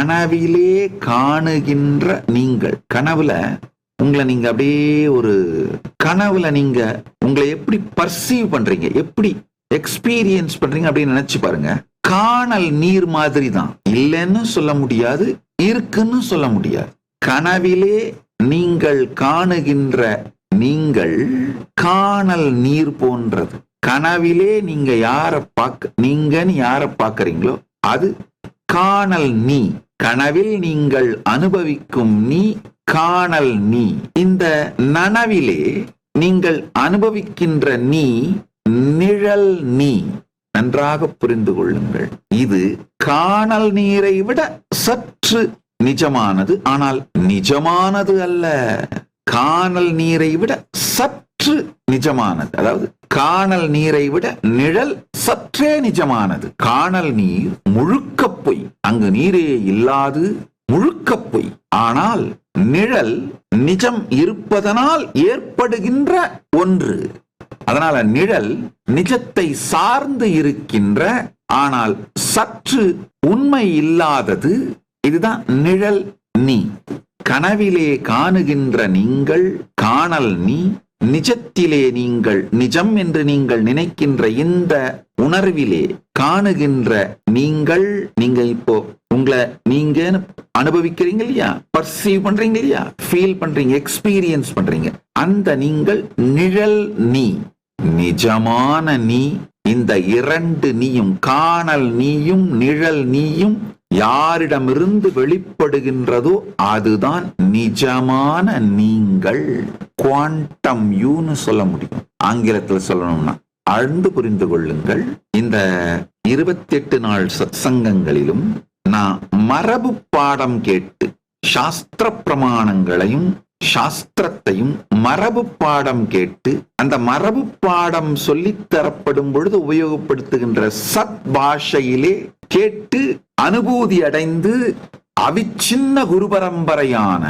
கனவிலே காணுகின்ற நீங்கள். கனவுல உங்களை நீங்க அப்படியே ஒரு கனவுல நீங்க உங்களை எப்படி பர்சீவ் பண்றீங்க, எப்படி எக்ஸ்பீரியன்ஸ் பண்றீங்க அப்படின்னு நினைச்சு பாருங்க. காணல் நீர் மாதிரி தான். இல்லைன்னு சொல்ல முடியாது, இருக்குன்னு சொல்ல முடியாது. கனவிலே நீங்கள் காணுகின்ற நீங்கள் காணல் நீர் போன்றது. கனவிலே நீங்க நீங்கன்னு யார பாக்குறீங்களோ அது காணல் நீ. கனவில் நீங்கள் அனுபவிக்கும் நீ காணல் நீ. இந்த நனவிலே நீங்கள் அனுபவிக்கின்ற நீ நிழல் நீ. நன்றாக புரிந்து கொள்ளுங்கள். இது காணல் நீரை விட சற்று நிஜமானது, ஆனால் நிஜமானது அல்ல. காணல் நீரை விட சற்று நிஜமானது. அதாவது காணல் நீரை விட நிழல் சற்றே நிஜமானது. காணல் நீர் முழுக்க பொய், அங்கு நீரே இல்லாது முழுக்க பொய். ஆனால் நிழல் நிஜம் இருப்பதனால் ஏற்படுகின்ற ஒன்று. அதனால நிழல் நிஜத்தை சார்ந்து இருக்கின்ற ஆனால் சற்று உண்மை இல்லாதது. இதுதான் நிழல் நீ. கனவிலே காணுகின்ற நீங்கள் காணல் நீ. நிஜத்திலே நீங்கள் நிஜம் என்று நீங்கள் நினைக்கின்ற இந்த உணர்விலே காணுகின்ற நீங்கள். நீங்க இப்போ உங்களை நீங்க அனுபவிக்கிறீங்க இல்லையா, பர்சீவ் பண்றீங்க இல்லையா, ஃபீல் பண்றீங்க, எக்ஸ்பீரியன்ஸ் பண்றீங்க. அந்த நீங்கள் நிழல் நீ. நிஜமான நீ. இந்த இரண்டு நீயும், காணல் நீயும் நிழல் நீயும் யாரிடமிருந்து வெளிப்படுகின்றதோ அதுதான் நிஜமான நீங்கள். குவாண்டம் யூன்னு சொல்ல முடியும். ஆங்கிலத்தில் சொல்லணும்னா ஆழ்ந்து புரிந்து கொள்ளுங்கள். இந்த 28 நாள் சத்சங்கங்களிலும் நான் மரபு பாடம் கேட்டு சாஸ்திர பிரமாணங்களையும் சாஸ்திரத்தையும் மரபு பாடம் கேட்டு அந்த மரபு பாடம் சொல்லித் தரப்படும் பொழுது உபயோகப்படுத்துகின்ற சத் பாஷையிலே கேட்டு அனுபூதி அடைந்து அவிச்சின்ன குரு பரம்பரையான